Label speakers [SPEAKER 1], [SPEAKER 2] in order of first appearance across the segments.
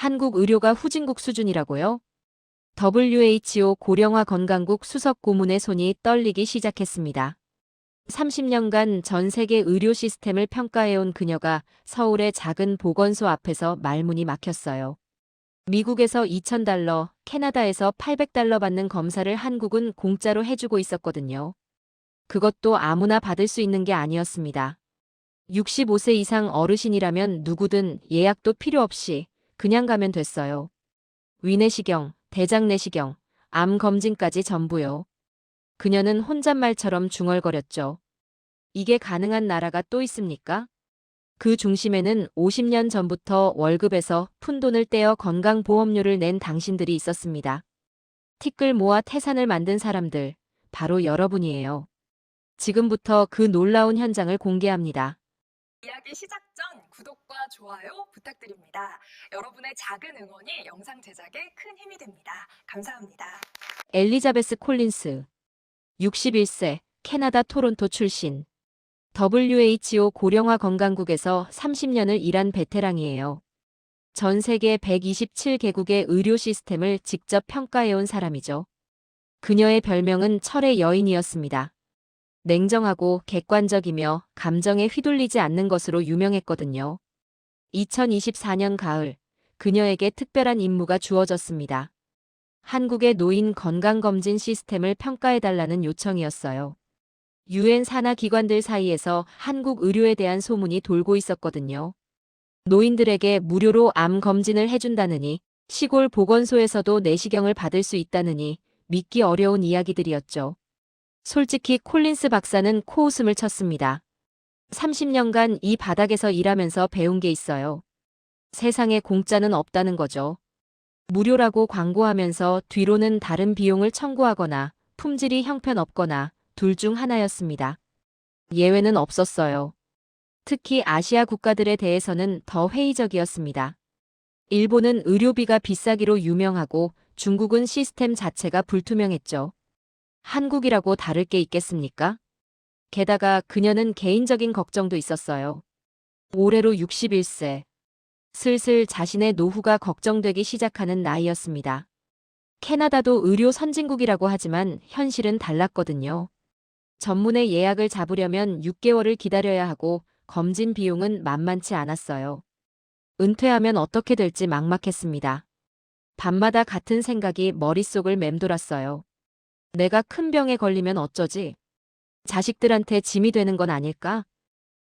[SPEAKER 1] 한국 의료가 후진국 수준이라고요? WHO 고령화 건강국 수석 고문의 손이 떨리기 시작했습니다. 30년간 전 세계 의료 시스템을 평가해온 그녀가 서울의 작은 보건소 앞에서 말문이 막혔어요. 미국에서 $2,000, 캐나다에서 $800 받는 검사를 한국은 공짜로 해주고 있었거든요. 그것도 아무나 받을 수 있는 게 아니었습니다. 65세 이상 어르신이라면 누구든 예약도 필요 없이 그냥 가면 됐어요. 위내시경, 대장내시경, 암 검진까지 전부요. 그녀는 혼잣말처럼 중얼거렸죠. 이게 가능한 나라가 또 있습니까? 그 중심에는 50년 전부터 월급에서 푼돈을 떼어 건강보험료를 낸 당신들이 있었습니다. 티끌 모아 태산을 만든 사람들, 바로 여러분이에요. 지금부터 그 놀라운 현장을 공개합니다.
[SPEAKER 2] 이야기 시작 전 구독과 좋아요 부탁드립니다. 여러분의 작은 응원이 영상 제작에 큰 힘이 됩니다. 감사합니다.
[SPEAKER 1] 엘리자베스 콜린스, 61세, 캐나다 토론토 출신. WHO 고령화 건강국에서 30년을 일한 베테랑이에요. 전 세계 127개국의 의료 시스템을 직접 평가해온 사람이죠. 그녀의 별명은 철의 여인이었습니다. 냉정하고 객관적이며 감정에 휘둘리지 않는 것으로 유명했거든요. 2024년 가을, 그녀에게 특별한 임무가 주어졌습니다. 한국의 노인 건강검진 시스템을 평가해달라는 요청이었어요. 유엔 산하 기관들 사이에서 한국 의료에 대한 소문이 돌고 있었거든요. 노인들에게 무료로 암 검진을 해준다느니, 시골 보건소에서도 내시경을 받을 수 있다느니 믿기 어려운 이야기들이었죠. 솔직히 콜린스 박사는 코웃음을 쳤습니다. 30년간 이 바닥에서 일하면서 배운 게 있어요. 세상에 공짜는 없다는 거죠. 무료라고 광고하면서 뒤로는 다른 비용을 청구하거나 품질이 형편없거나 둘 중 하나였습니다. 예외는 없었어요. 특히 아시아 국가들에 대해서는 더 회의적이었습니다. 일본은 의료비가 비싸기로 유명하고 중국은 시스템 자체가 불투명했죠. 한국이라고 다를 게 있겠습니까? 게다가 그녀는 개인적인 걱정도 있었어요. 올해로 61세. 슬슬 자신의 노후가 걱정되기 시작하는 나이였습니다. 캐나다도 의료 선진국이라고 하지만 현실은 달랐거든요. 전문의 예약을 잡으려면 6개월을 기다려야 하고 검진 비용은 만만치 않았어요. 은퇴하면 어떻게 될지 막막했습니다. 밤마다 같은 생각이 머릿속을 맴돌았어요. 내가 큰 병에 걸리면 어쩌지? 자식들한테 짐이 되는 건 아닐까?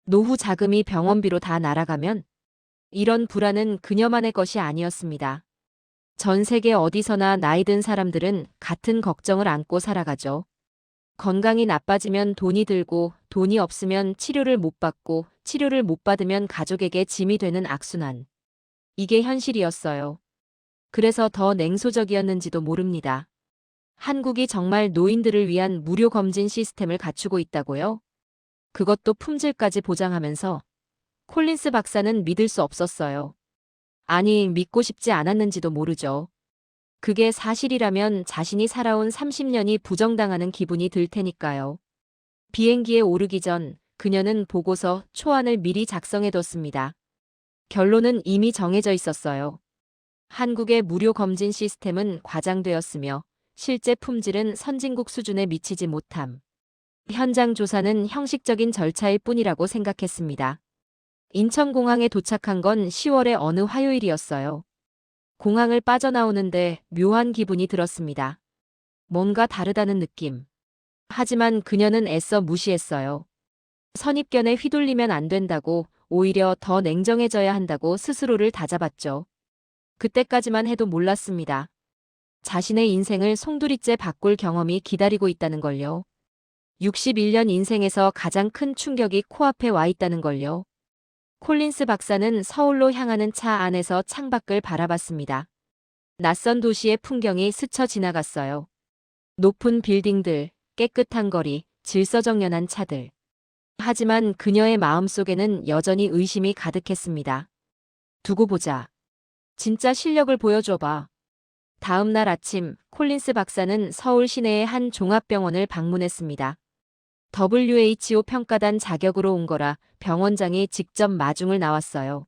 [SPEAKER 1] 노후 자금이 병원비로 다 날아가면? 이런 불안은 그녀만의 것이 아니었습니다. 전 세계 어디서나 나이 든 사람들은 같은 걱정을 안고 살아가죠. 건강이 나빠지면 돈이 들고, 돈이 없으면 치료를 못 받고, 치료를 못 받으면 가족에게 짐이 되는 악순환. 이게 현실이었어요. 그래서 더 냉소적이었는지도 모릅니다. 한국이 정말 노인들을 위한 무료 검진 시스템을 갖추고 있다고요? 그것도 품질까지 보장하면서 콜린스 박사는 믿을 수 없었어요. 아니, 믿고 싶지 않았는지도 모르죠. 그게 사실이라면 자신이 살아온 30년이 부정당하는 기분이 들 테니까요. 비행기에 오르기 전 그녀는 보고서 초안을 미리 작성해뒀습니다. 결론은 이미 정해져 있었어요. 한국의 무료 검진 시스템은 과장되었으며 실제 품질은 선진국 수준에 미치지 못함. 현장 조사는 형식적인 절차일 뿐이라고 생각했습니다. 인천공항에 도착한 건 10월의 어느 화요일이었어요. 공항을 빠져나오는데 묘한 기분이 들었습니다. 뭔가 다르다는 느낌. 하지만 그녀는 애써 무시했어요. 선입견에 휘둘리면 안 된다고, 오히려 더 냉정해져야 한다고 스스로를 다잡았죠. 그때까지만 해도 몰랐습니다. 자신의 인생을 송두리째 바꿀 경험이 기다리고 있다는 걸요. 61년 인생에서 가장 큰 충격이 코앞에 와 있다는 걸요. 콜린스 박사는 서울로 향하는 차 안에서 창밖을 바라봤습니다. 낯선 도시의 풍경이 스쳐 지나갔어요. 높은 빌딩들, 깨끗한 거리, 질서정연한 차들. 하지만 그녀의 마음속에는 여전히 의심이 가득했습니다. 두고 보자. 진짜 실력을 보여줘봐. 다음 날 아침, 콜린스 박사는 서울 시내의 한 종합병원을 방문했습니다. WHO 평가단 자격으로 온 거라 병원장이 직접 마중을 나왔어요.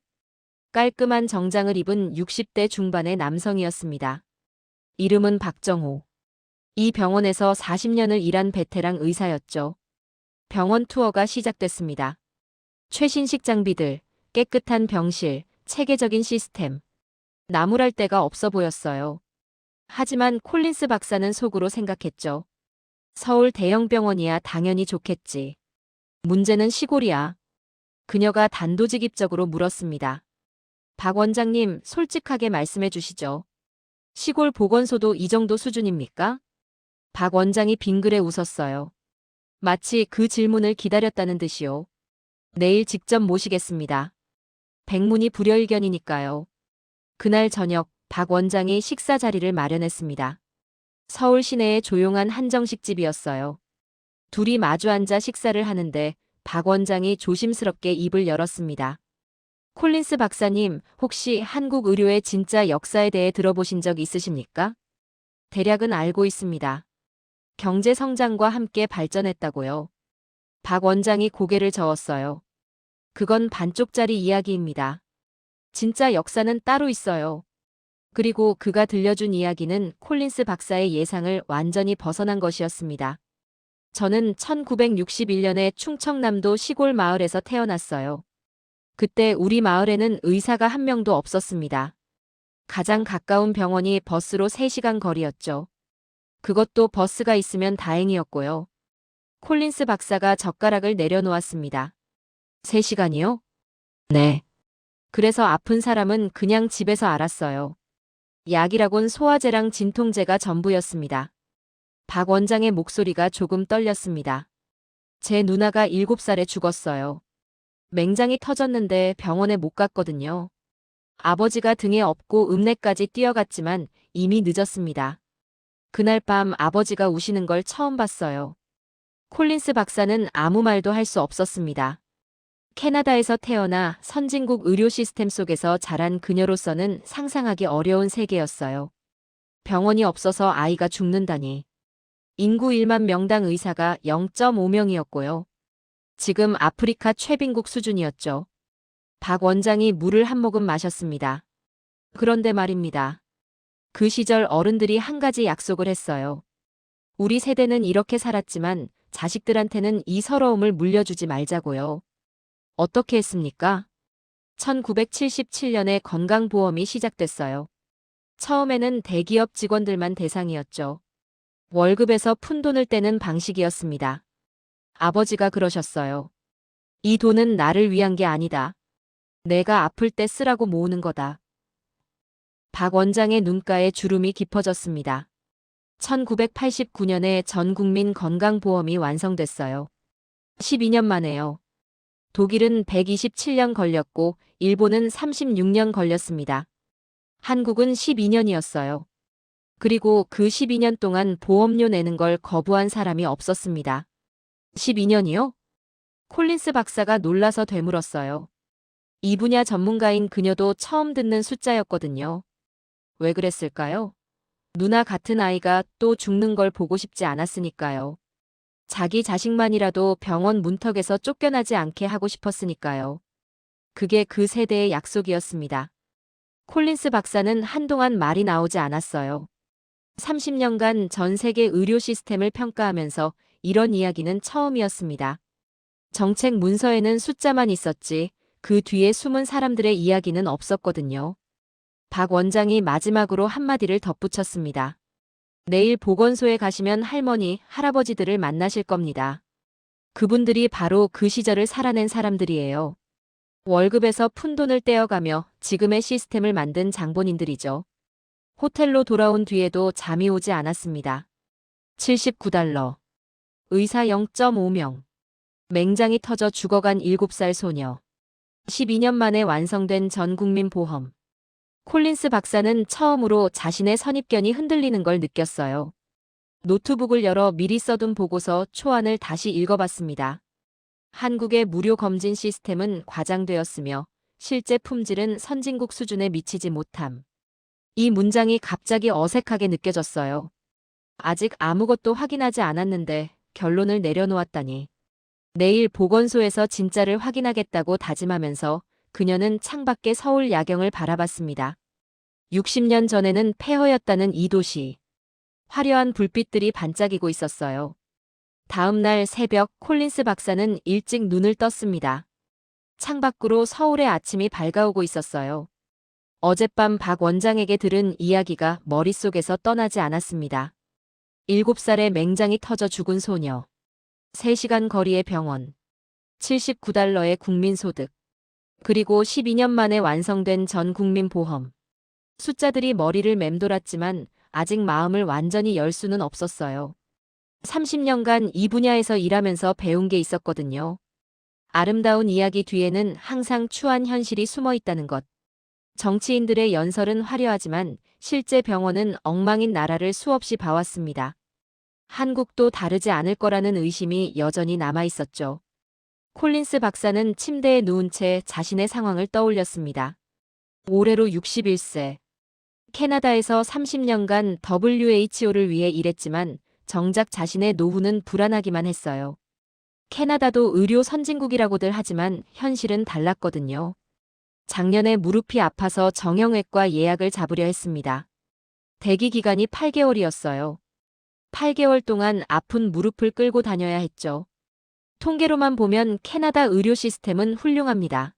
[SPEAKER 1] 깔끔한 정장을 입은 60대 중반의 남성이었습니다. 이름은 박정호. 이 병원에서 40년을 일한 베테랑 의사였죠. 병원 투어가 시작됐습니다. 최신식 장비들, 깨끗한 병실, 체계적인 시스템. 나무랄 데가 없어 보였어요. 하지만 콜린스 박사는 속으로 생각했죠. 서울 대형 병원이야 당연히 좋겠지. 문제는 시골이야. 그녀가 단도직입적으로 물었습니다. 박 원장님, 솔직하게 말씀해 주시죠. 시골 보건소도 이 정도 수준입니까? 박 원장이 빙그레 웃었어요. 마치 그 질문을 기다렸다는 듯이요. 내일 직접 모시겠습니다. 백문이 불여일견이니까요. 그날 저녁 박 원장이 식사 자리를 마련했습니다. 서울 시내의 조용한 한정식집이었어요. 둘이 마주 앉아 식사를 하는데 박 원장이 조심스럽게 입을 열었습니다. 콜린스 박사님, 혹시 한국 의료의 진짜 역사에 대해 들어보신 적 있으십니까? 대략은 알고 있습니다. 경제 성장과 함께 발전했다고요. 박 원장이 고개를 저었어요. 그건 반쪽짜리 이야기입니다. 진짜 역사는 따로 있어요. 그리고 그가 들려준 이야기는 콜린스 박사의 예상을 완전히 벗어난 것이었습니다. 저는 1961년에 충청남도 시골 마을에서 태어났어요. 그때 우리 마을에는 의사가 한 명도 없었습니다. 가장 가까운 병원이 버스로 3시간 거리였죠. 그것도 버스가 있으면 다행이었고요. 콜린스 박사가 젓가락을 내려놓았습니다. 3시간이요? 네. 그래서 아픈 사람은 그냥 집에서 알았어요. 약이라곤 소화제랑 진통제가 전부였습니다. 박 원장의 목소리가 조금 떨렸습니다. 제 누나가 7살에 죽었어요. 맹장이 터졌는데 병원에 못 갔거든요. 아버지가 등에 업고 읍내까지 뛰어갔지만 이미 늦었습니다. 그날 밤 아버지가 우시는 걸 처음 봤어요. 콜린스 박사는 아무 말도 할 수 없었습니다. 캐나다에서 태어나 선진국 의료 시스템 속에서 자란 그녀로서는 상상하기 어려운 세계였어요. 병원이 없어서 아이가 죽는다니. 인구 1만 명당 의사가 0.5명이었고요. 지금 아프리카 최빈국 수준이었죠. 박 원장이 물을 한 모금 마셨습니다. 그런데 말입니다. 그 시절 어른들이 한 가지 약속을 했어요. 우리 세대는 이렇게 살았지만 자식들한테는 이 서러움을 물려주지 말자고요. 어떻게 했습니까? 1977년에 건강보험이 시작됐어요. 처음에는 대기업 직원들만 대상이었죠. 월급에서 푼돈을 떼는 방식이었습니다. 아버지가 그러셨어요. 이 돈은 나를 위한 게 아니다. 내가 아플 때 쓰라고 모으는 거다. 박 원장의 눈가에 주름이 깊어졌습니다. 1989년에 전국민 건강보험이 완성됐어요. 12년 만에요. 독일은 127년 걸렸고 일본은 36년 걸렸습니다. 한국은 12년이었어요. 그리고 그 12년 동안 보험료 내는 걸 거부한 사람이 없었습니다. 12년이요? 콜린스 박사가 놀라서 되물었어요. 이 분야 전문가인 그녀도 처음 듣는 숫자였거든요. 왜 그랬을까요? 누나 같은 아이가 또 죽는 걸 보고 싶지 않았으니까요. 자기 자식만이라도 병원 문턱에서 쫓겨나지 않게 하고 싶었으니까요. 그게 그 세대의 약속이었습니다. 콜린스 박사는 한동안 말이 나오지 않았어요. 30년간 전 세계 의료 시스템을 평가하면서 이런 이야기는 처음이었습니다. 정책 문서에는 숫자만 있었지 그 뒤에 숨은 사람들의 이야기는 없었거든요. 박 원장이 마지막으로 한마디를 덧붙였습니다. 내일 보건소에 가시면 할머니, 할아버지들을 만나실 겁니다. 그분들이 바로 그 시절을 살아낸 사람들이에요. 월급에서 푼돈을 떼어가며 지금의 시스템을 만든 장본인들이죠. 호텔로 돌아온 뒤에도 잠이 오지 않았습니다. $79. 의사 0.5명. 맹장이 터져 죽어간 7살 소녀. 12년 만에 완성된 전국민 보험. 콜린스 박사는 처음으로 자신의 선입견이 흔들리는 걸 느꼈어요. 노트북을 열어 미리 써둔 보고서 초안을 다시 읽어봤습니다. 한국의 무료 검진 시스템은 과장되었으며 실제 품질은 선진국 수준에 미치지 못함. 이 문장이 갑자기 어색하게 느껴졌어요. 아직 아무것도 확인하지 않았는데 결론을 내려놓았다니. 내일 보건소에서 진짜를 확인하겠다고 다짐하면서 그녀는 창밖에 서울 야경을 바라봤습니다. 60년 전에는 폐허였다는 이 도시. 화려한 불빛들이 반짝이고 있었어요. 다음 날 새벽 콜린스 박사는 일찍 눈을 떴습니다. 창밖으로 서울의 아침이 밝아오고 있었어요. 어젯밤 박 원장에게 들은 이야기가 머릿속에서 떠나지 않았습니다. 7살의 맹장이 터져 죽은 소녀. 3시간 거리의 병원. 79달러의 국민소득. 그리고 12년 만에 완성된 전 국민 보험. 숫자들이 머리를 맴돌았지만 아직 마음을 완전히 열 수는 없었어요. 30년간 이 분야에서 일하면서 배운 게 있었거든요. 아름다운 이야기 뒤에는 항상 추한 현실이 숨어 있다는 것. 정치인들의 연설은 화려하지만 실제 병원은 엉망인 나라를 수없이 봐왔습니다. 한국도 다르지 않을 거라는 의심이 여전히 남아 있었죠. 콜린스 박사는 침대에 누운 채 자신의 상황을 떠올렸습니다. 올해로 61세. 캐나다에서 30년간 WHO를 위해 일했지만 정작 자신의 노후는 불안하기만 했어요. 캐나다도 의료 선진국이라고들 하지만 현실은 달랐거든요. 작년에 무릎이 아파서 정형외과 예약을 잡으려 했습니다. 대기 기간이 8개월이었어요. 8개월 동안 아픈 무릎을 끌고 다녀야 했죠. 통계로만 보면 캐나다 의료 시스템은 훌륭합니다.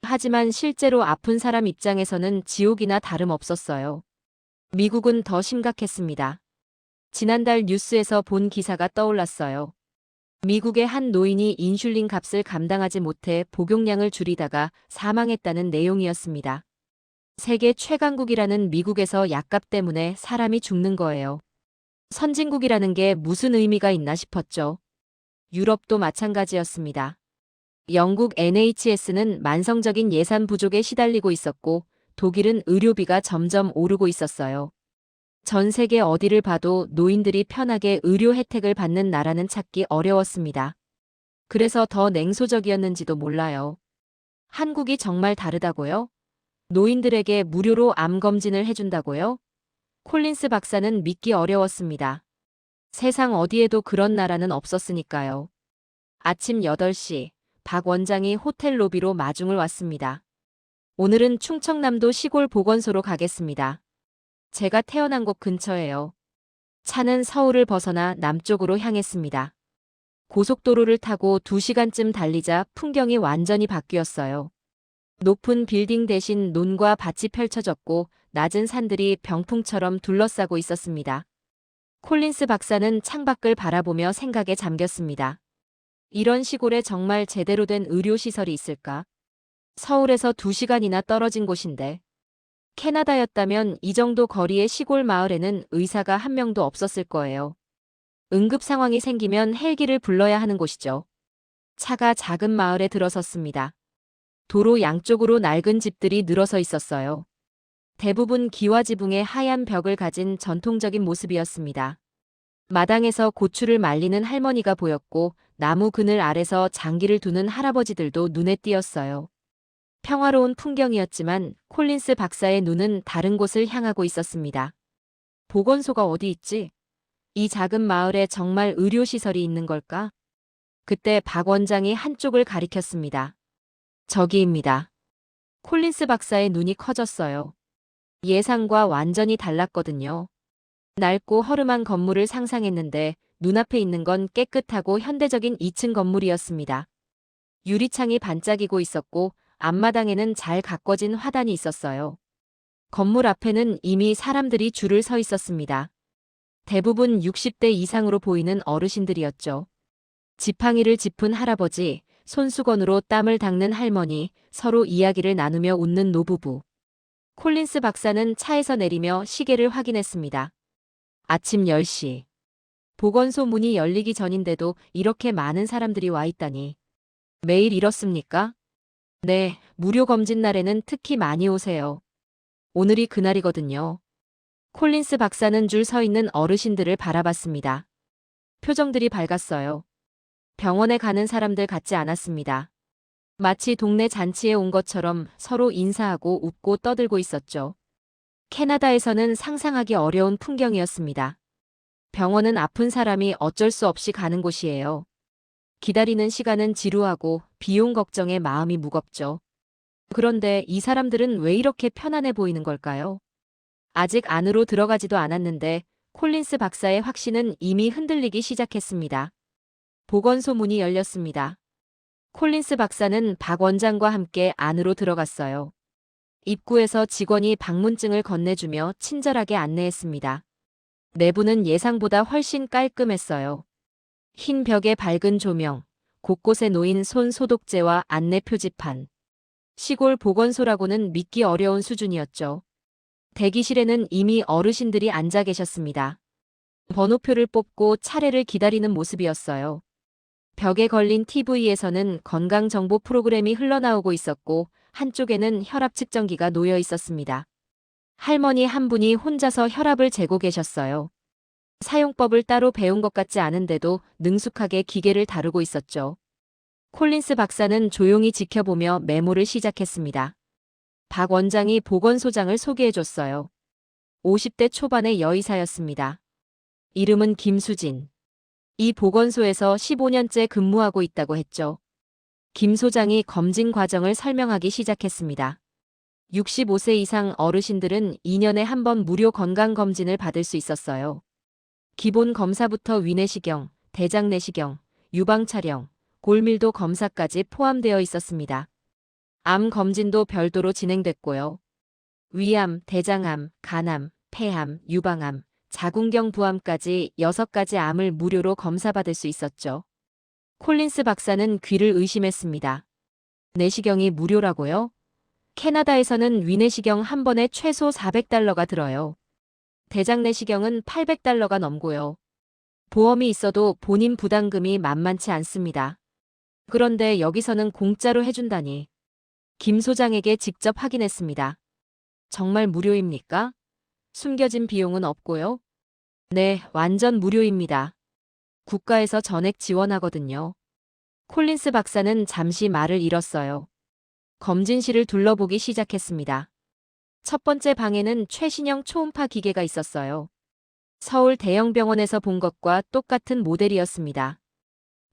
[SPEAKER 1] 하지만 실제로 아픈 사람 입장에서는 지옥이나 다름없었어요. 미국은 더 심각했습니다. 지난달 뉴스에서 본 기사가 떠올랐어요. 미국의 한 노인이 인슐린 값을 감당하지 못해 복용량을 줄이다가 사망했다는 내용이었습니다. 세계 최강국이라는 미국에서 약값 때문에 사람이 죽는 거예요. 선진국이라는 게 무슨 의미가 있나 싶었죠. 유럽도 마찬가지였습니다. 영국 NHS는 만성적인 예산 부족에 시달리고 있었고 독일은 의료비가 점점 오르고 있었어요. 전 세계 어디를 봐도 노인들이 편하게 의료 혜택을 받는 나라는 찾기 어려웠습니다. 그래서 더 냉소적이었는지도 몰라요. 한국이 정말 다르다고요? 노인들에게 무료로 암 검진을 해준다고요? 콜린스 박사는 믿기 어려웠습니다. 세상 어디에도 그런 나라는 없었으니까요. 아침 8시, 박 원장이 호텔 로비로 마중을 왔습니다. 오늘은 충청남도 시골 보건소로 가겠습니다. 제가 태어난 곳 근처예요. 차는 서울을 벗어나 남쪽으로 향했습니다. 고속도로를 타고 2시간쯤 달리자 풍경이 완전히 바뀌었어요. 높은 빌딩 대신 논과 밭이 펼쳐졌고 낮은 산들이 병풍처럼 둘러싸고 있었습니다. 콜린스 박사는 창밖을 바라보며 생각에 잠겼습니다. 이런 시골에 정말 제대로 된 의료시설이 있을까? 서울에서 2시간이나 떨어진 곳인데. 캐나다였다면 이 정도 거리의 시골 마을에는 의사가 한 명도 없었을 거예요. 응급 상황이 생기면 헬기를 불러야 하는 곳이죠. 차가 작은 마을에 들어섰습니다. 도로 양쪽으로 낡은 집들이 늘어서 있었어요. 대부분 기와지붕의 하얀 벽을 가진 전통적인 모습이었습니다. 마당에서 고추를 말리는 할머니가 보였고 나무 그늘 아래서 장기를 두는 할아버지들도 눈에 띄었어요. 평화로운 풍경이었지만 콜린스 박사의 눈은 다른 곳을 향하고 있었습니다. 보건소가 어디 있지? 이 작은 마을에 정말 의료시설이 있는 걸까? 그때 박 원장이 한쪽을 가리켰습니다. 저기입니다. 콜린스 박사의 눈이 커졌어요. 예상과 완전히 달랐거든요. 낡고 허름한 건물을 상상했는데 눈앞에 있는 건 깨끗하고 현대적인 2층 건물이었습니다. 유리창이 반짝이고 있었고 앞마당에는 잘 가꿔진 화단이 있었어요. 건물 앞에는 이미 사람들이 줄을 서 있었습니다. 대부분 60대 이상으로 보이는 어르신들이었죠. 지팡이를 짚은 할아버지, 손수건으로 땀을 닦는 할머니, 서로 이야기를 나누며 웃는 노부부. 콜린스 박사는 차에서 내리며 시계를 확인했습니다. 아침 10시. 보건소 문이 열리기 전인데도 이렇게 많은 사람들이 와 있다니. 매일 이렇습니까? 네, 무료 검진 날에는 특히 많이 오세요. 오늘이 그날이거든요. 콜린스 박사는 줄 서 있는 어르신들을 바라봤습니다. 표정들이 밝았어요. 병원에 가는 사람들 같지 않았습니다. 마치 동네 잔치에 온 것처럼 서로 인사하고 웃고 떠들고 있었죠. 캐나다에서는 상상하기 어려운 풍경이었습니다. 병원은 아픈 사람이 어쩔 수 없이 가는 곳이에요. 기다리는 시간은 지루하고 비용 걱정에 마음이 무겁죠. 그런데 이 사람들은 왜 이렇게 편안해 보이는 걸까요? 아직 안으로 들어가지도 않았는데 콜린스 박사의 확신은 이미 흔들리기 시작했습니다. 보건소 문이 열렸습니다. 콜린스 박사는 박 원장과 함께 안으로 들어갔어요. 입구에서 직원이 방문증을 건네주며 친절하게 안내했습니다. 내부는 예상보다 훨씬 깔끔했어요. 흰 벽에 밝은 조명, 곳곳에 놓인 손 소독제와 안내 표지판. 시골 보건소라고는 믿기 어려운 수준이었죠. 대기실에는 이미 어르신들이 앉아 계셨습니다. 번호표를 뽑고 차례를 기다리는 모습이었어요. 벽에 걸린 TV에서는 건강정보 프로그램이 흘러나오고 있었고 한쪽에는 혈압 측정기가 놓여 있었습니다. 할머니 한 분이 혼자서 혈압을 재고 계셨어요. 사용법을 따로 배운 것 같지 않은데도 능숙하게 기계를 다루고 있었죠. 콜린스 박사는 조용히 지켜보며 메모를 시작했습니다. 박 원장이 보건소장을 소개해줬어요. 50대 초반의 여의사였습니다. 이름은 김수진. 이 보건소에서 15년째 근무하고 있다고 했죠. 김 소장이 검진 과정을 설명하기 시작했습니다. 65세 이상 어르신들은 2년에 한 번 무료 건강검진을 받을 수 있었어요. 기본 검사부터 위내시경, 대장내시경, 유방촬영, 골밀도 검사까지 포함되어 있었습니다. 암 검진도 별도로 진행됐고요. 위암, 대장암, 간암, 폐암, 유방암, 자궁경 부암까지 6가지 암을 무료로 검사받을 수 있었죠. 콜린스 박사는 귀를 의심했습니다. 내시경이 무료라고요? 캐나다에서는 위내시경 한 번에 최소 $400가 들어요. 대장내시경은 $800가 넘고요. 보험이 있어도 본인 부담금이 만만치 않습니다. 그런데 여기서는 공짜로 해준다니. 김 소장에게 직접 확인했습니다. 정말 무료입니까? 숨겨진 비용은 없고요. 네, 완전 무료입니다. 국가에서 전액 지원하거든요. 콜린스 박사는 잠시 말을 잃었어요. 검진실을 둘러보기 시작했습니다. 첫 번째 방에는 최신형 초음파 기계가 있었어요. 서울 대형 병원에서 본 것과 똑같은 모델이었습니다.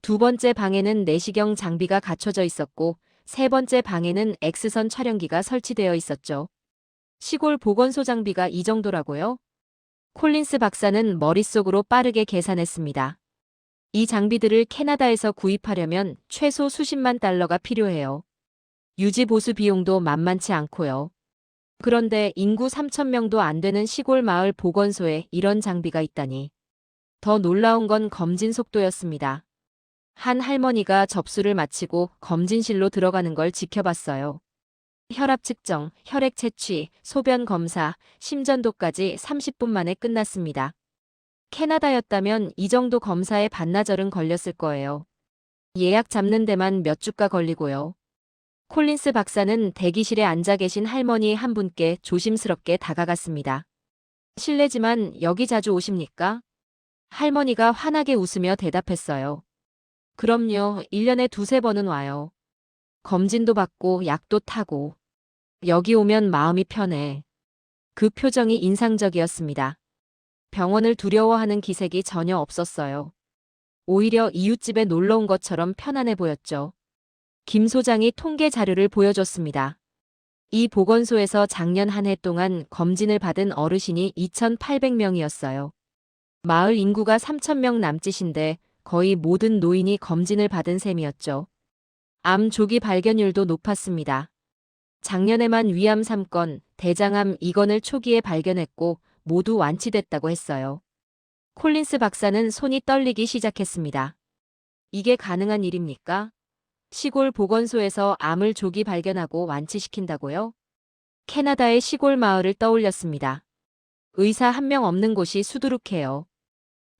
[SPEAKER 1] 두 번째 방에는 내시경 장비가 갖춰져 있었고, 세 번째 방에는 X선 촬영기가 설치되어 있었죠. 시골 보건소 장비가 이 정도라고요? 콜린스 박사는 머릿속으로 빠르게 계산했습니다. 이 장비들을 캐나다에서 구입하려면 최소 수십만 달러가 필요해요. 유지 보수 비용도 만만치 않고요. 그런데 인구 3,000명도 안 되는 시골 마을 보건소에 이런 장비가 있다니. 더 놀라운 건 검진 속도였습니다. 한 할머니가 접수를 마치고 검진실로 들어가는 걸 지켜봤어요. 혈압 측정, 혈액 채취, 소변 검사, 심전도까지 30분 만에 끝났습니다. 캐나다였다면 이 정도 검사에 반나절은 걸렸을 거예요. 예약 잡는 데만 몇 주가 걸리고요. 콜린스 박사는 대기실에 앉아 계신 할머니 한 분께 조심스럽게 다가갔습니다. 실례지만 여기 자주 오십니까? 할머니가 환하게 웃으며 대답했어요. 그럼요, 1년에 두세 번은 와요. 검진도 받고 약도 타고. 여기 오면 마음이 편해. 그 표정이 인상적이었습니다. 병원을 두려워하는 기색이 전혀 없었어요. 오히려 이웃집에 놀러 온 것처럼 편안해 보였죠. 김 소장이 통계 자료를 보여줬습니다. 이 보건소에서 작년 한 해 동안 검진을 받은 어르신이 2,800명이었어요. 마을 인구가 3,000명 남짓인데 거의 모든 노인이 검진을 받은 셈이었죠. 암 조기 발견율도 높았습니다. 작년에만 위암 3건, 대장암 2건을 초기에 발견했고 모두 완치됐다고 했어요. 콜린스 박사는 손이 떨리기 시작했습니다. 이게 가능한 일입니까? 시골 보건소에서 암을 조기 발견하고 완치시킨다고요? 캐나다의 시골 마을을 떠올렸습니다. 의사 한 명 없는 곳이 수두룩해요.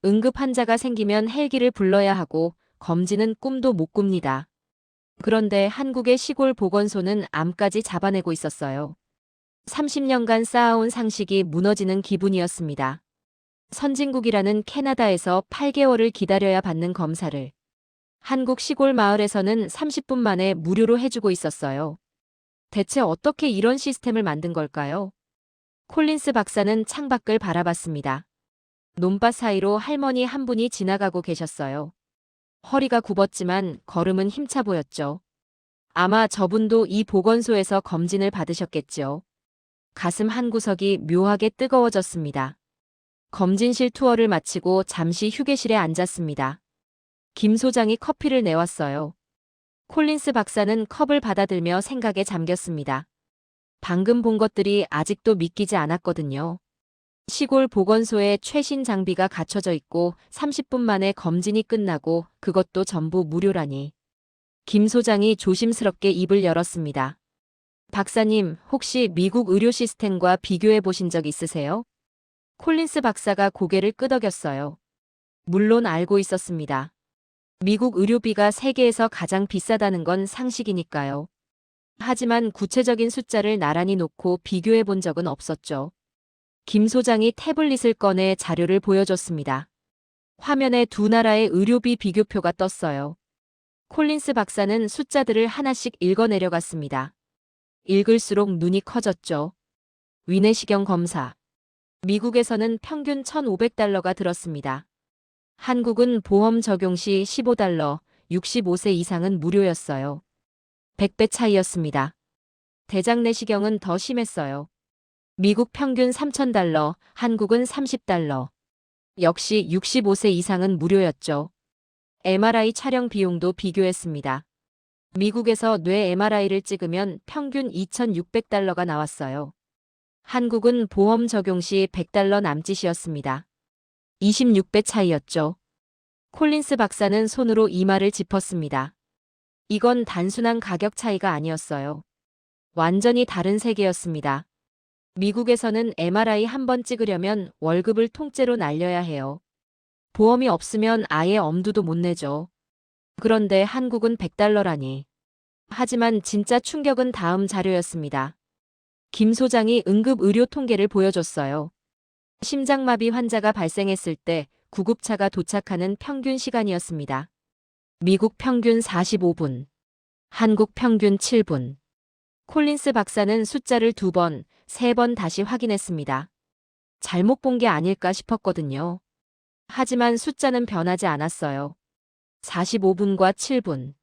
[SPEAKER 1] 응급 환자가 생기면 헬기를 불러야 하고 검진은 꿈도 못 꿉니다. 그런데 한국의 시골 보건소는 암까지 잡아내고 있었어요. 30년간 쌓아온 상식이 무너지는 기분이었습니다. 선진국이라는 캐나다에서 8개월을 기다려야 받는 검사를 한국 시골 마을에서는 30분 만에 무료로 해주고 있었어요. 대체 어떻게 이런 시스템을 만든 걸까요? 콜린스 박사는 창밖을 바라봤습니다. 논밭 사이로 할머니 한 분이 지나가고 계셨어요. 허리가 굽었지만 걸음은 힘차 보였죠. 아마 저분도 이 보건소에서 검진을 받으셨겠죠. 가슴 한구석이 묘하게 뜨거워졌습니다. 검진실 투어를 마치고 잠시 휴게실에 앉았습니다. 김 소장이 커피를 내왔어요. 콜린스 박사는 컵을 받아들며 생각에 잠겼습니다. 방금 본 것들이 아직도 믿기지 않았거든요. 시골 보건소에 최신 장비가 갖춰져 있고 30분 만에 검진이 끝나고 그것도 전부 무료라니. 김 소장이 조심스럽게 입을 열었습니다. 박사님, 혹시 미국 의료 시스템과 비교해 보신 적 있으세요? 콜린스 박사가 고개를 끄덕였어요. 물론 알고 있었습니다. 미국 의료비가 세계에서 가장 비싸다는 건 상식이니까요. 하지만 구체적인 숫자를 나란히 놓고 비교해 본 적은 없었죠. 김 소장이 태블릿을 꺼내 자료를 보여줬습니다. 화면에 두 나라의 의료비 비교표가 떴어요. 콜린스 박사는 숫자들을 하나씩 읽어 내려갔습니다. 읽을수록 눈이 커졌죠. 위내시경 검사. 미국에서는 평균 1,500달러가 들었습니다. 한국은 보험 적용 시 15달러, 65세 이상은 무료였어요. 100배 차이였습니다. 대장 내시경은 더 심했어요. 미국 평균 3,000달러, 한국은 30달러. 역시 65세 이상은 무료였죠. MRI 촬영 비용도 비교했습니다. 미국에서 뇌 MRI를 찍으면 평균 2,600달러가 나왔어요. 한국은 보험 적용 시 100달러 남짓이었습니다. 26배 차이였죠. 콜린스 박사는 손으로 이마를 짚었습니다. 이건 단순한 가격 차이가 아니었어요. 완전히 다른 세계였습니다. 미국에서는 MRI 한 번 찍으려면 월급을 통째로 날려야 해요. 보험이 없으면 아예 엄두도 못 내죠. 그런데 한국은 100달러라니. 하지만 진짜 충격은 다음 자료였습니다. 김 소장이 응급 의료 통계를 보여줬어요. 심장마비 환자가 발생했을 때 구급차가 도착하는 평균 시간이었습니다. 미국 평균 45분, 한국 평균 7분. 콜린스 박사는 숫자를 2번, 3번 다시 확인했습니다. 잘못 본 게 아닐까 싶었거든요. 하지만 숫자는 변하지 않았어요. 45분과 7분.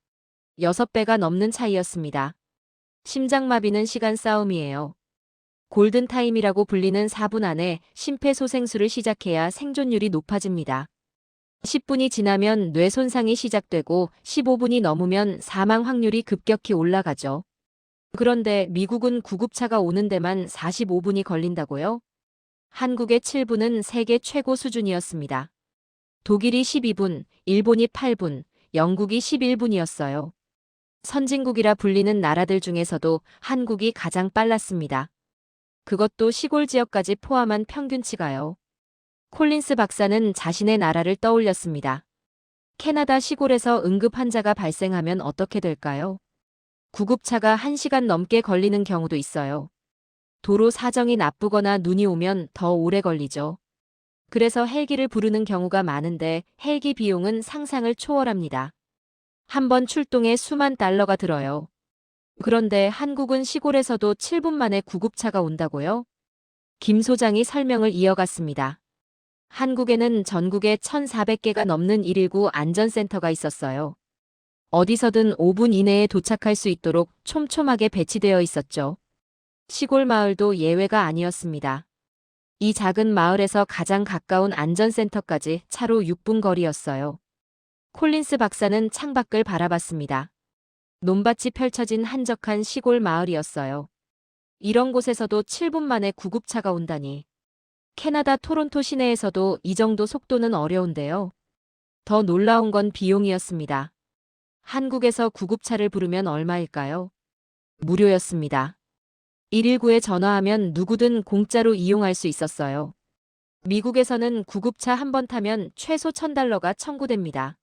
[SPEAKER 1] 6배가 넘는 차이였습니다. 심장마비는 시간 싸움이에요. 골든타임이라고 불리는 4분 안에 심폐소생술을 시작해야 생존율이 높아집니다. 10분이 지나면 뇌 손상이 시작되고 15분이 넘으면 사망 확률이 급격히 올라가죠. 그런데 미국은 구급차가 오는 데만 45분이 걸린다고요? 한국의 7분은 세계 최고 수준이었습니다. 독일이 12분, 일본이 8분, 영국이 11분이었어요. 선진국이라 불리는 나라들 중에서도 한국이 가장 빨랐습니다. 그것도 시골 지역까지 포함한 평균치가요. 콜린스 박사는 자신의 나라를 떠올렸습니다. 캐나다 시골에서 응급 환자가 발생하면 어떻게 될까요? 구급차가 1시간 넘게 걸리는 경우도 있어요. 도로 사정이 나쁘거나 눈이 오면 더 오래 걸리죠. 그래서 헬기를 부르는 경우가 많은데 헬기 비용은 상상을 초월합니다. 한 번 출동에 수만 달러가 들어요. 그런데 한국은 시골에서도 7분 만에 구급차가 온다고요? 김 소장이 설명을 이어갔습니다. 한국에는 전국에 1,400개가 넘는 119 안전센터가 있었어요. 어디서든 5분 이내에 도착할 수 있도록 촘촘하게 배치되어 있었죠. 시골 마을도 예외가 아니었습니다. 이 작은 마을에서 가장 가까운 안전센터까지 차로 6분 거리였어요. 콜린스 박사는 창밖을 바라봤습니다. 논밭이 펼쳐진 한적한 시골 마을이었어요. 이런 곳에서도 7분 만에 구급차가 온다니. 캐나다 토론토 시내에서도 이 정도 속도는 어려운데요. 더 놀라운 건 비용이었습니다. 한국에서 구급차를 부르면 얼마일까요? 무료였습니다. 119에 전화하면 누구든 공짜로 이용할 수 있었어요. 미국에서는 구급차 한 번 타면 최소 1,000달러가 청구됩니다.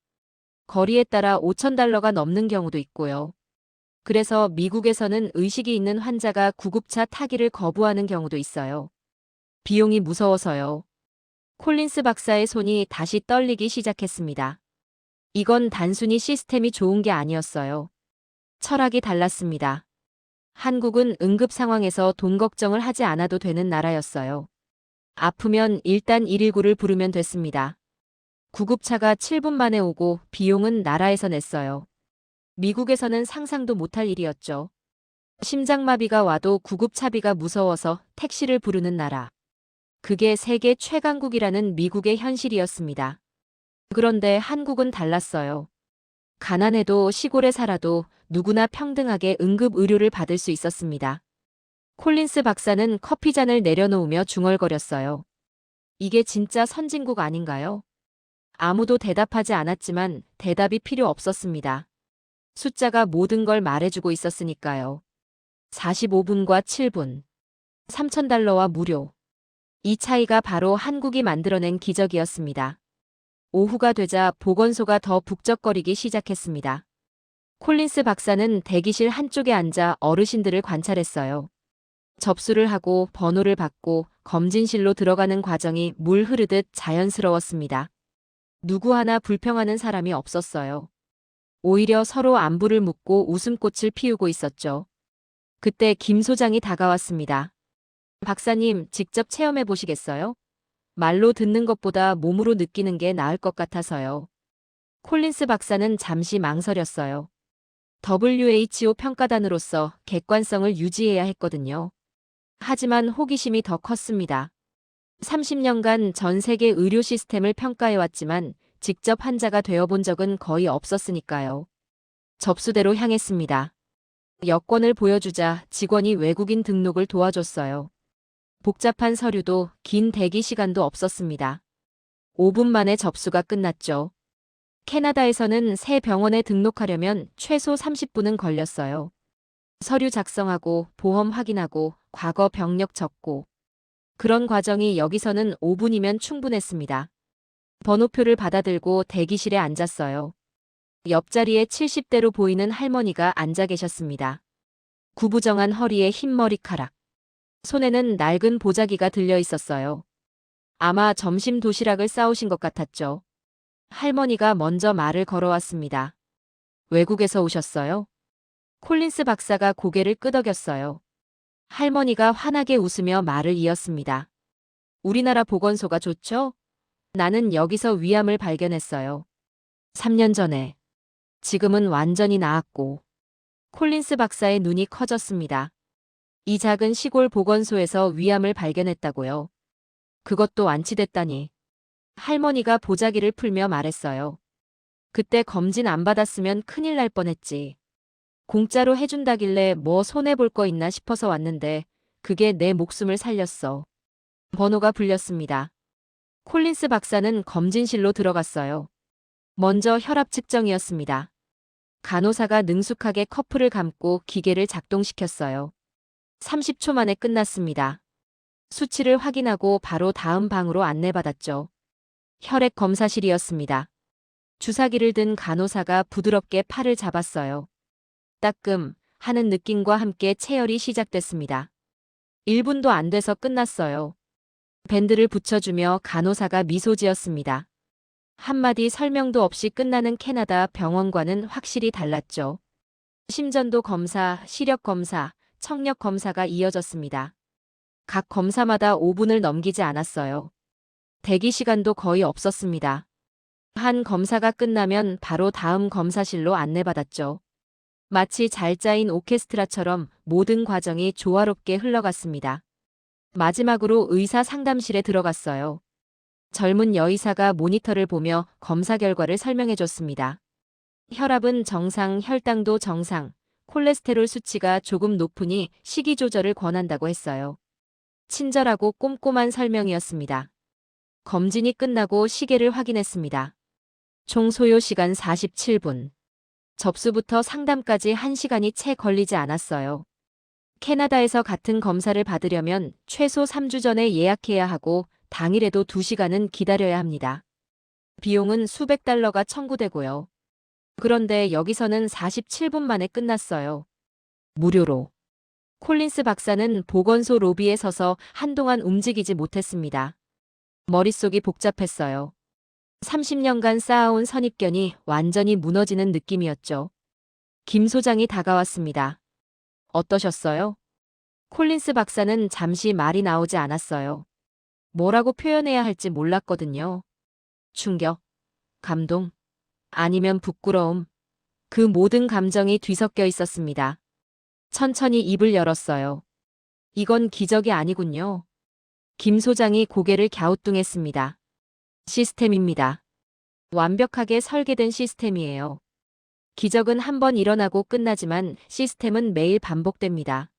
[SPEAKER 1] 거리에 따라 5,000달러가 넘는 경우도 있고요. 그래서 미국에서는 의식이 있는 환자가 구급차 타기를 거부하는 경우도 있어요. 비용이 무서워서요. 콜린스 박사의 손이 다시 떨리기 시작했습니다. 이건 단순히 시스템이 좋은 게 아니었어요. 철학이 달랐습니다. 한국은 응급 상황에서 돈 걱정을 하지 않아도 되는 나라였어요. 아프면 일단 119를 부르면 됐습니다. 구급차가 7분 만에 오고 비용은 나라에서 냈어요. 미국에서는 상상도 못할 일이었죠. 심장마비가 와도 구급차비가 무서워서 택시를 부르는 나라. 그게 세계 최강국이라는 미국의 현실이었습니다. 그런데 한국은 달랐어요. 가난해도 시골에 살아도 누구나 평등하게 응급 의료를 받을 수 있었습니다. 콜린스 박사는 커피잔을 내려놓으며 중얼거렸어요. 이게 진짜 선진국 아닌가요? 아무도 대답하지 않았지만 대답이 필요 없었습니다. 숫자가 모든 걸 말해주고 있었으니까요. 45분과 7분. 3,000달러와 무료. 이 차이가 바로 한국이 만들어낸 기적이었습니다. 오후가 되자 보건소가 더 북적거리기 시작했습니다. 콜린스 박사는 대기실 한쪽에 앉아 어르신들을 관찰했어요. 접수를 하고 번호를 받고 검진실로 들어가는 과정이 물 흐르듯 자연스러웠습니다. 누구 하나 불평하는 사람이 없었어요. 오히려 서로 안부를 묻고 웃음꽃을 피우고 있었죠. 그때 김 소장이 다가왔습니다. 박사님, 직접 체험해 보시겠어요? 말로 듣는 것보다 몸으로 느끼는 게 나을 것 같아서요. 콜린스 박사는 잠시 망설였어요. WHO 평가단으로서 객관성을 유지해야 했거든요. 하지만 호기심이 더 컸습니다. 30년간 전 세계 의료 시스템을 평가해왔지만 직접 환자가 되어본 적은 거의 없었으니까요. 접수대로 향했습니다. 여권을 보여주자 직원이 외국인 등록을 도와줬어요. 복잡한 서류도 긴 대기 시간도 없었습니다. 5분 만에 접수가 끝났죠. 캐나다에서는 새 병원에 등록하려면 최소 30분은 걸렸어요. 서류 작성하고 보험 확인하고 과거 병력 적고 그런 과정이 여기서는 5분이면 충분했습니다. 번호표를 받아들고 대기실에 앉았어요. 옆자리에 70대로 보이는 할머니가 앉아 계셨습니다. 구부정한 허리에 흰 머리카락. 손에는 낡은 보자기가 들려 있었어요. 아마 점심 도시락을 싸오신 것 같았죠. 할머니가 먼저 말을 걸어왔습니다. 외국에서 오셨어요? 콜린스 박사가 고개를 끄덕였어요. 할머니가 환하게 웃으며 말을 이었습니다. 우리나라 보건소가 좋죠? 나는 여기서 위암을 발견했어요. 3년 전에. 지금은 완전히 나았고. 콜린스 박사의 눈이 커졌습니다. 이 작은 시골 보건소에서 위암을 발견했다고요. 그것도 완치됐다니. 할머니가 보자기를 풀며 말했어요. 그때 검진 안 받았으면 큰일 날 뻔했지. 공짜로 해준다길래 뭐 손해볼 거 있나 싶어서 왔는데 그게 내 목숨을 살렸어. 번호가 불렸습니다. 콜린스 박사는 검진실로 들어갔어요. 먼저 혈압 측정이었습니다. 간호사가 능숙하게 커프를 감고 기계를 작동시켰어요. 30초 만에 끝났습니다. 수치를 확인하고 바로 다음 방으로 안내받았죠. 혈액 검사실이었습니다. 주사기를 든 간호사가 부드럽게 팔을 잡았어요. 따끔 하는 느낌과 함께 체열이 시작됐습니다. 1분도 안 돼서 끝났어요. 밴드를 붙여주며 간호사가 미소 지었습니다. 한마디 설명도 없이 끝나는 캐나다 병원과는 확실히 달랐죠. 심전도 검사, 시력 검사, 청력 검사가 이어졌습니다. 각 검사마다 5분을 넘기지 않았어요. 대기 시간도 거의 없었습니다. 한 검사가 끝나면 바로 다음 검사실로 안내받았죠. 마치 잘 짜인 오케스트라처럼 모든 과정이 조화롭게 흘러갔습니다. 마지막으로 의사 상담실에 들어갔어요. 젊은 여의사가 모니터를 보며 검사 결과를 설명해줬습니다. 혈압은 정상, 혈당도 정상, 콜레스테롤 수치가 조금 높으니 식이 조절을 권한다고 했어요. 친절하고 꼼꼼한 설명이었습니다. 검진이 끝나고 시계를 확인했습니다. 총 소요 시간 47분. 접수부터 상담까지 1시간이 채 걸리지 않았어요. 캐나다에서 같은 검사를 받으려면 최소 3주 전에 예약해야 하고 당일에도 2시간은 기다려야 합니다. 비용은 수백 달러가 청구되고요. 그런데 여기서는 47분 만에 끝났어요. 무료로. 콜린스 박사는 보건소 로비에 서서 한동안 움직이지 못했습니다. 머릿속이 복잡했어요. 30년간 쌓아온 선입견이 완전히 무너지는 느낌이었죠. 김 소장이 다가왔습니다. 어떠셨어요? 콜린스 박사는 잠시 말이 나오지 않았어요. 뭐라고 표현해야 할지 몰랐거든요. 충격, 감동, 아니면 부끄러움. 그 모든 감정이 뒤섞여 있었습니다. 천천히 입을 열었어요. 이건 기적이 아니군요. 김 소장이 고개를 갸우뚱했습니다. 시스템입니다. 완벽하게 설계된 시스템이에요. 기적은 한 번 일어나고 끝나지만 시스템은 매일 반복됩니다.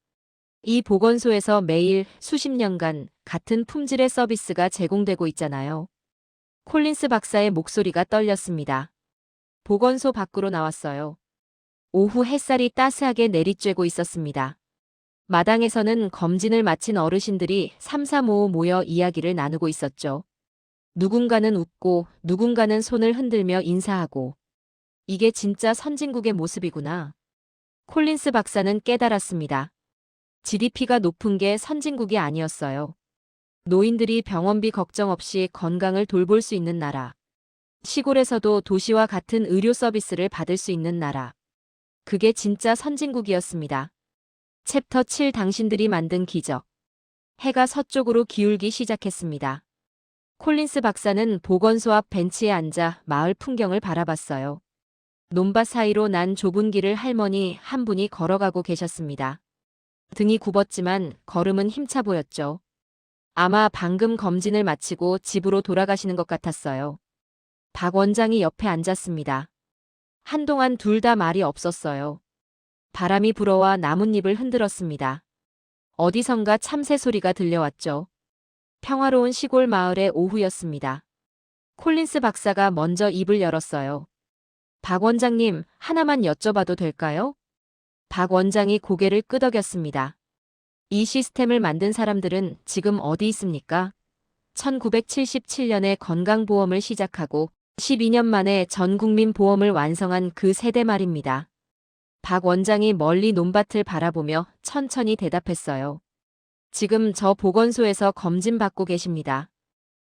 [SPEAKER 1] 이 보건소에서 매일 수십 년간 같은 품질의 서비스가 제공되고 있잖아요. 콜린스 박사의 목소리가 떨렸습니다. 보건소 밖으로 나왔어요. 오후 햇살이 따스하게 내리쬐고 있었습니다. 마당에서는 검진을 마친 어르신들이 삼삼오오 모여 이야기를 나누고 있었죠. 누군가는 웃고 누군가는 손을 흔들며 인사하고. 이게 진짜 선진국의 모습이구나. 콜린스 박사는 깨달았습니다. GDP가 높은 게 선진국이 아니었어요. 노인들이 병원비 걱정 없이 건강을 돌볼 수 있는 나라. 시골에서도 도시와 같은 의료 서비스를 받을 수 있는 나라. 그게 진짜 선진국이었습니다. 챕터 7 당신들이 만든 기적. 해가 서쪽으로 기울기 시작했습니다. 콜린스 박사는 보건소 앞 벤치에 앉아 마을 풍경을 바라봤어요. 논밭 사이로 난 좁은 길을 할머니 한 분이 걸어가고 계셨습니다. 등이 굽었지만 걸음은 힘차 보였죠. 아마 방금 검진을 마치고 집으로 돌아가시는 것 같았어요. 박 원장이 옆에 앉았습니다. 한동안 둘 다 말이 없었어요. 바람이 불어와 나뭇잎을 흔들었습니다. 어디선가 참새 소리가 들려왔죠. 평화로운 시골 마을의 오후였습니다. 콜린스 박사가 먼저 입을 열었어요. 박 원장님, 하나만 여쭤봐도 될까요? 박 원장이 고개를 끄덕였습니다. 이 시스템을 만든 사람들은 지금 어디 있습니까? 1977년에 건강보험을 시작하고 12년 만에 전국민 보험을 완성한 그 세대 말입니다. 박 원장이 멀리 논밭을 바라보며 천천히 대답했어요. 지금 저 보건소에서 검진받고 계십니다.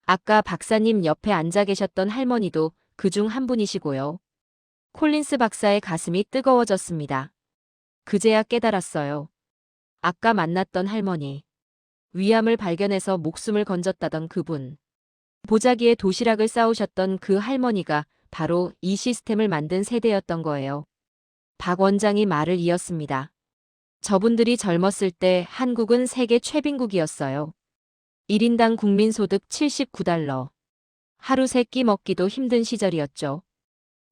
[SPEAKER 1] 아까 박사님 옆에 앉아 계셨던 할머니도 그중 한 분이시고요. 콜린스 박사의 가슴이 뜨거워졌습니다. 그제야 깨달았어요. 아까 만났던 할머니. 위암을 발견해서 목숨을 건졌다던 그분. 보자기에 도시락을 싸우셨던 그 할머니가 바로 이 시스템을 만든 세대였던 거예요. 박 원장이 말을 이었습니다. 저분들이 젊었을 때 한국은 세계 최빈국이었어요. 1인당 국민소득 79달러. 하루 세 끼 먹기도 힘든 시절이었죠.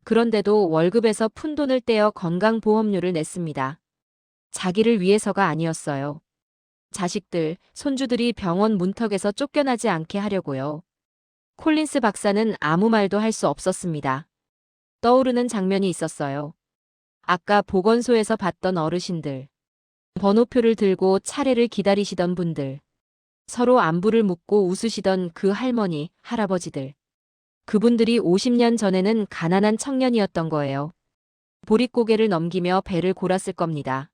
[SPEAKER 1] 그런데도 월급에서 푼돈을 떼어 건강보험료를 냈습니다. 자기를 위해서가 아니었어요. 자식들, 손주들이 병원 문턱에서 쫓겨나지 않게 하려고요. 콜린스 박사는 아무 말도 할 수 없었습니다. 떠오르는 장면이 있었어요. 아까 보건소에서 봤던 어르신들. 번호표를 들고 차례를 기다리시던 분들. 서로 안부를 묻고 웃으시던 그 할머니, 할아버지들. 그분들이 50년 전에는 가난한 청년이었던 거예요. 보릿고개를 넘기며 배를 골았을 겁니다.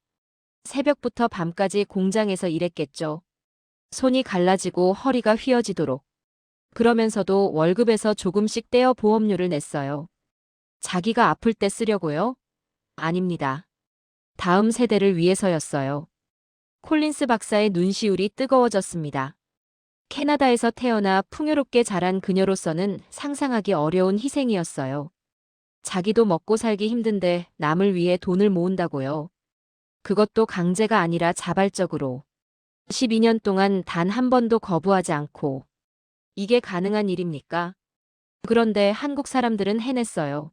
[SPEAKER 1] 새벽부터 밤까지 공장에서 일했겠죠. 손이 갈라지고 허리가 휘어지도록. 그러면서도 월급에서 조금씩 떼어 보험료를 냈어요. 자기가 아플 때 쓰려고요? 아닙니다. 다음 세대를 위해서였어요. 콜린스 박사의 눈시울이 뜨거워졌습니다. 캐나다에서 태어나 풍요롭게 자란 그녀로서는 상상하기 어려운 희생이었어요. 자기도 먹고 살기 힘든데 남을 위해 돈을 모은다고요. 그것도 강제가 아니라 자발적으로. 12년 동안 단 한 번도 거부하지 않고. 이게 가능한 일입니까? 그런데 한국 사람들은 해냈어요.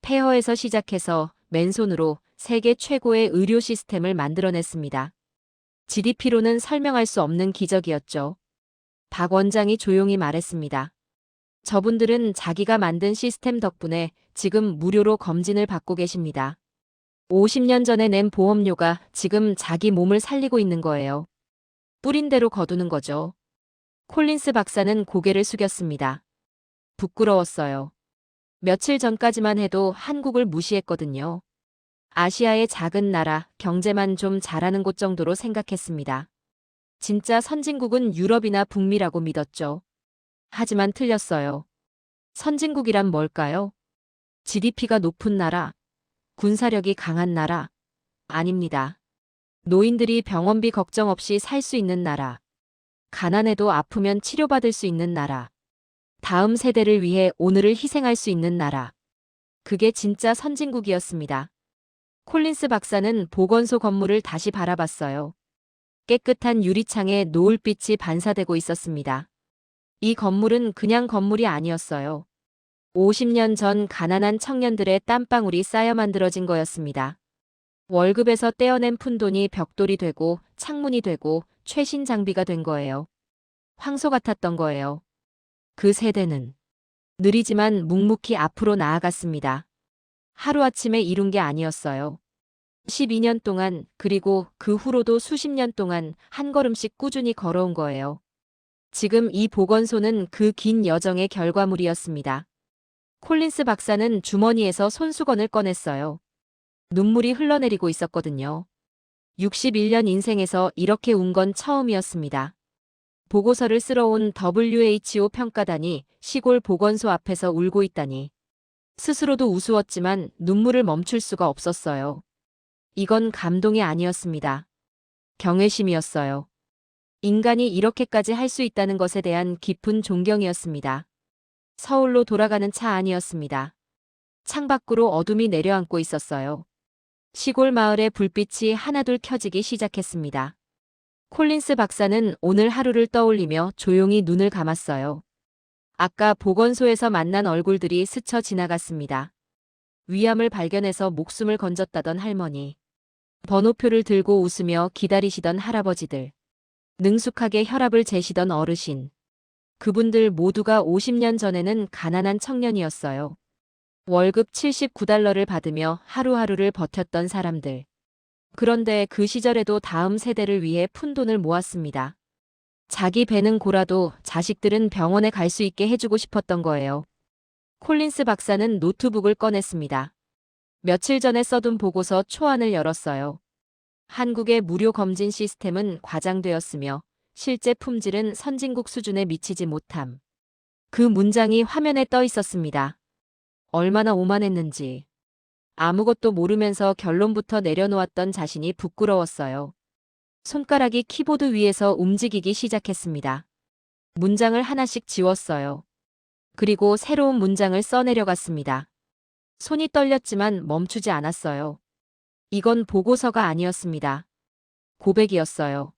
[SPEAKER 1] 폐허에서 시작해서 맨손으로 세계 최고의 의료 시스템을 만들어냈습니다. GDP로는 설명할 수 없는 기적이었죠. 박 원장이 조용히 말했습니다. 저분들은 자기가 만든 시스템 덕분에 지금 무료로 검진을 받고 계십니다. 50년 전에 낸 보험료가 지금 자기 몸을 살리고 있는 거예요. 뿌린 대로 거두는 거죠. 콜린스 박사는 고개를 숙였습니다. 부끄러웠어요. 며칠 전까지만 해도 한국을 무시했거든요. 아시아의 작은 나라, 경제만 좀 잘하는 곳 정도로 생각했습니다. 진짜 선진국은 유럽이나 북미라고 믿었죠. 하지만 틀렸어요. 선진국이란 뭘까요? GDP가 높은 나라, 군사력이 강한 나라? 아닙니다. 노인들이 병원비 걱정 없이 살 수 있는 나라. 가난해도 아프면 치료받을 수 있는 나라. 다음 세대를 위해 오늘을 희생할 수 있는 나라. 그게 진짜 선진국이었습니다. 콜린스 박사는 보건소 건물을 다시 바라봤어요. 깨끗한 유리창에 노을빛이 반사되고 있었습니다. 이 건물은 그냥 건물이 아니었어요. 50년 전 가난한 청년들의 땀방울이 쌓여 만들어진 거였습니다. 월급에서 떼어낸 푼돈이 벽돌이 되고 창문이 되고 최신 장비가 된 거예요. 황소 같았던 거예요. 그 세대는 느리지만 묵묵히 앞으로 나아갔습니다. 하루아침에 이룬 게 아니었어요. 12년 동안 그리고 그 후로도 수십 년 동안 한 걸음씩 꾸준히 걸어온 거예요. 지금 이 보건소는 그 긴 여정의 결과물이었습니다. 콜린스 박사는 주머니에서 손수건을 꺼냈어요. 눈물이 흘러내리고 있었거든요. 61년 인생에서 이렇게 운 건 처음이었습니다. 보고서를 쓰러 온 WHO 평가단이 시골 보건소 앞에서 울고 있다니. 스스로도 우스웠지만 눈물을 멈출 수가 없었어요. 이건 감동이 아니었습니다. 경외심이었어요. 인간이 이렇게까지 할 수 있다는 것에 대한 깊은 존경이었습니다. 서울로 돌아가는 차 안이었습니다. 창밖으로 어둠이 내려앉고 있었어요. 시골 마을의 불빛이 하나둘 켜지기 시작했습니다. 콜린스 박사는 오늘 하루를 떠올리며 조용히 눈을 감았어요. 아까 보건소에서 만난 얼굴들이 스쳐 지나갔습니다. 위암을 발견해서 목숨을 건졌다던 할머니. 번호표를 들고 웃으며 기다리시던 할아버지들. 능숙하게 혈압을 재시던 어르신. 그분들 모두가 50년 전에는 가난한 청년이었어요. 월급 79달러를 받으며 하루하루를 버텼던 사람들. 그런데 그 시절에도 다음 세대를 위해 푼돈을 모았습니다. 자기 배는 고라도 자식들은 병원에 갈 수 있게 해주고 싶었던 거예요. 콜린스 박사는 노트북을 꺼냈습니다. 며칠 전에 써둔 보고서 초안을 열었어요. 한국의 무료 검진 시스템은 과장되었으며 실제 품질은 선진국 수준에 미치지 못함. 그 문장이 화면에 떠 있었습니다. 얼마나 오만했는지. 아무것도 모르면서 결론부터 내려놓았던 자신이 부끄러웠어요. 손가락이 키보드 위에서 움직이기 시작했습니다. 문장을 하나씩 지웠어요. 그리고 새로운 문장을 써내려갔습니다. 손이 떨렸지만 멈추지 않았어요. 이건 보고서가 아니었습니다. 고백이었어요.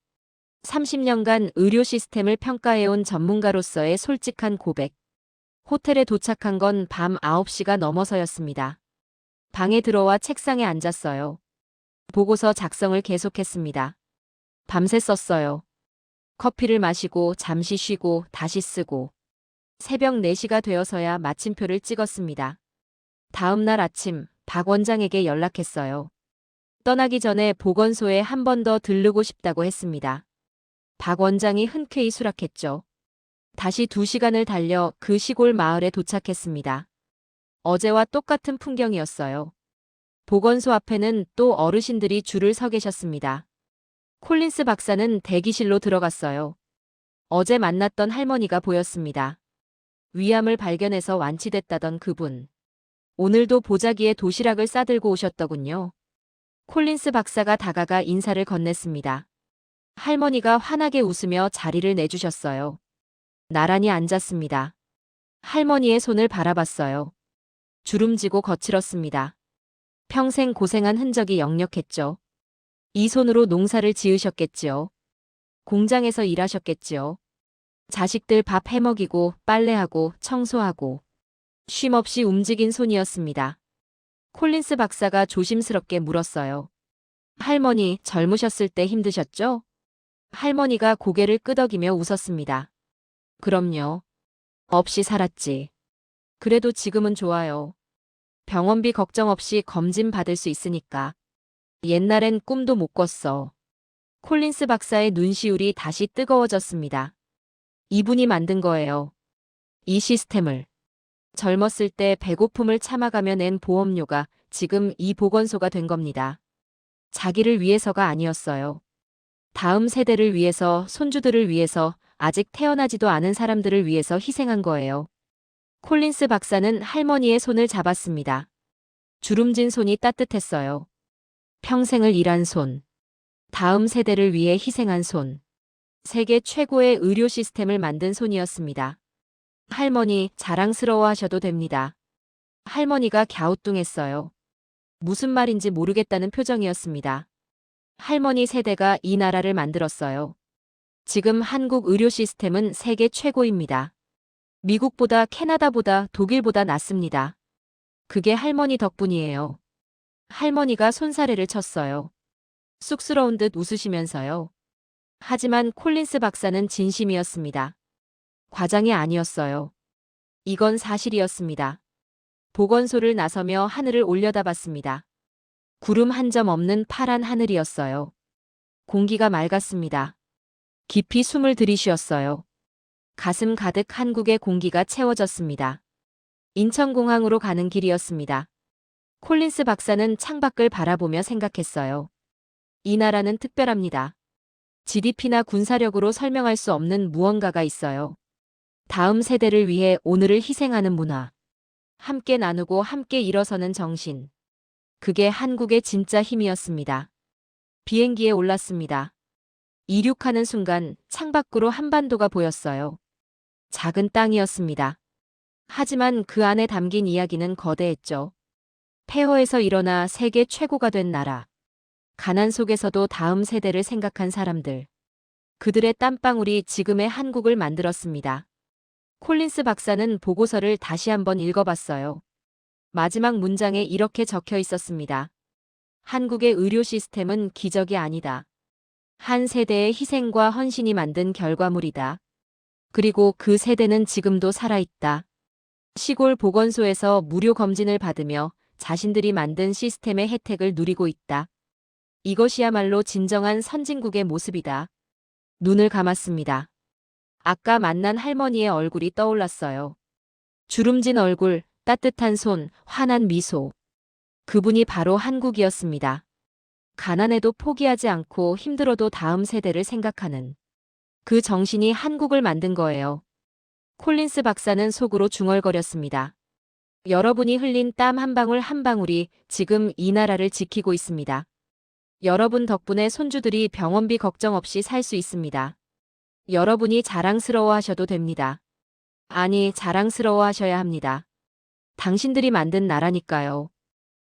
[SPEAKER 1] 30년간 의료 시스템을 평가해온 전문가로서의 솔직한 고백. 호텔에 도착한 건 밤 9시가 넘어서였습니다. 방에 들어와 책상에 앉았어요. 보고서 작성을 계속했습니다. 밤새 썼어요. 커피를 마시고 잠시 쉬고 다시 쓰고. 새벽 4시가 되어서야 마침표를 찍었습니다. 다음 날 아침 박 원장에게 연락했어요. 떠나기 전에 보건소에 한 번 더 들르고 싶다고 했습니다. 박 원장이 흔쾌히 수락했죠. 다시 2시간을 달려 그 시골 마을에 도착했습니다. 어제와 똑같은 풍경이었어요. 보건소 앞에는 또 어르신들이 줄을 서 계셨습니다. 콜린스 박사는 대기실로 들어갔어요. 어제 만났던 할머니가 보였습니다. 위암을 발견해서 완치됐다던 그분. 오늘도 보자기에 도시락을 싸들고 오셨더군요. 콜린스 박사가 다가가 인사를 건넸습니다. 할머니가 환하게 웃으며 자리를 내주셨어요. 나란히 앉았습니다. 할머니의 손을 바라봤어요. 주름지고 거칠었습니다. 평생 고생한 흔적이 역력했죠. 이 손으로 농사를 지으셨겠지요. 공장에서 일하셨겠지요. 자식들 밥 해먹이고 빨래하고 청소하고 쉼없이 움직인 손이었습니다. 콜린스 박사가 조심스럽게 물었어요. 할머니, 젊으셨을 때 힘드셨죠? 할머니가 고개를 끄덕이며 웃었습니다. 그럼요. 없이 살았지. 그래도 지금은 좋아요. 병원비 걱정 없이 검진 받을 수 있으니까. 옛날엔 꿈도 못 꿨어. 콜린스 박사의 눈시울이 다시 뜨거워졌습니다. 이분이 만든 거예요. 이 시스템을. 젊었을 때 배고픔을 참아가며 낸 보험료가 지금 이 보건소가 된 겁니다. 자기를 위해서가 아니었어요. 다음 세대를 위해서, 손주들을 위해서, 아직 태어나지도 않은 사람들을 위해서 희생한 거예요. 콜린스 박사는 할머니의 손을 잡았습니다. 주름진 손이 따뜻했어요. 평생을 일한 손. 다음 세대를 위해 희생한 손. 세계 최고의 의료 시스템을 만든 손이었습니다. 할머니, 자랑스러워하셔도 됩니다. 할머니가 갸우뚱했어요. 무슨 말인지 모르겠다는 표정이었습니다. 할머니 세대가 이 나라를 만들었어요. 지금 한국 의료 시스템은 세계 최고입니다. 미국보다 캐나다보다 독일보다 낫습니다. 그게 할머니 덕분이에요. 할머니가 손사래를 쳤어요. 쑥스러운 듯 웃으시면서요. 하지만 콜린스 박사는 진심이었습니다. 과장이 아니었어요. 이건 사실이었습니다. 보건소를 나서며 하늘을 올려다봤습니다. 구름 한 점 없는 파란 하늘이었어요. 공기가 맑았습니다. 깊이 숨을 들이쉬었어요. 가슴 가득 한국의 공기가 채워졌습니다. 인천공항으로 가는 길이었습니다. 콜린스 박사는 창밖을 바라보며 생각했어요. 이 나라는 특별합니다. GDP나 군사력으로 설명할 수 없는 무언가가 있어요. 다음 세대를 위해 오늘을 희생하는 문화. 함께 나누고 함께 일어서는 정신. 그게 한국의 진짜 힘이었습니다. 비행기에 올랐습니다. 이륙하는 순간 창밖으로 한반도가 보였어요. 작은 땅이었습니다. 하지만 그 안에 담긴 이야기는 거대했죠. 폐허에서 일어나 세계 최고가 된 나라. 가난 속에서도 다음 세대를 생각한 사람들. 그들의 땀방울이 지금의 한국을 만들었습니다. 콜린스 박사는 보고서를 다시 한번 읽어봤어요. 마지막 문장에 이렇게 적혀 있었습니다. 한국의 의료 시스템은 기적이 아니다. 한 세대의 희생과 헌신이 만든 결과물이다. 그리고 그 세대는 지금도 살아있다. 시골 보건소에서 무료 검진을 받으며 자신들이 만든 시스템의 혜택을 누리고 있다. 이것이야말로 진정한 선진국의 모습이다. 눈을 감았습니다. 아까 만난 할머니의 얼굴이 떠올랐어요. 주름진 얼굴, 따뜻한 손, 환한 미소. 그분이 바로 한국이었습니다. 가난해도 포기하지 않고 힘들어도 다음 세대를 생각하는 그 정신이 한국을 만든 거예요. 콜린스 박사는 속으로 중얼거렸습니다. 여러분이 흘린 땀 한 방울 한 방울이 지금 이 나라를 지키고 있습니다. 여러분 덕분에 손주들이 병원비 걱정 없이 살 수 있습니다. 여러분이 자랑스러워 하셔도 됩니다. 아니, 자랑스러워 하셔야 합니다. 당신들이 만든 나라니까요.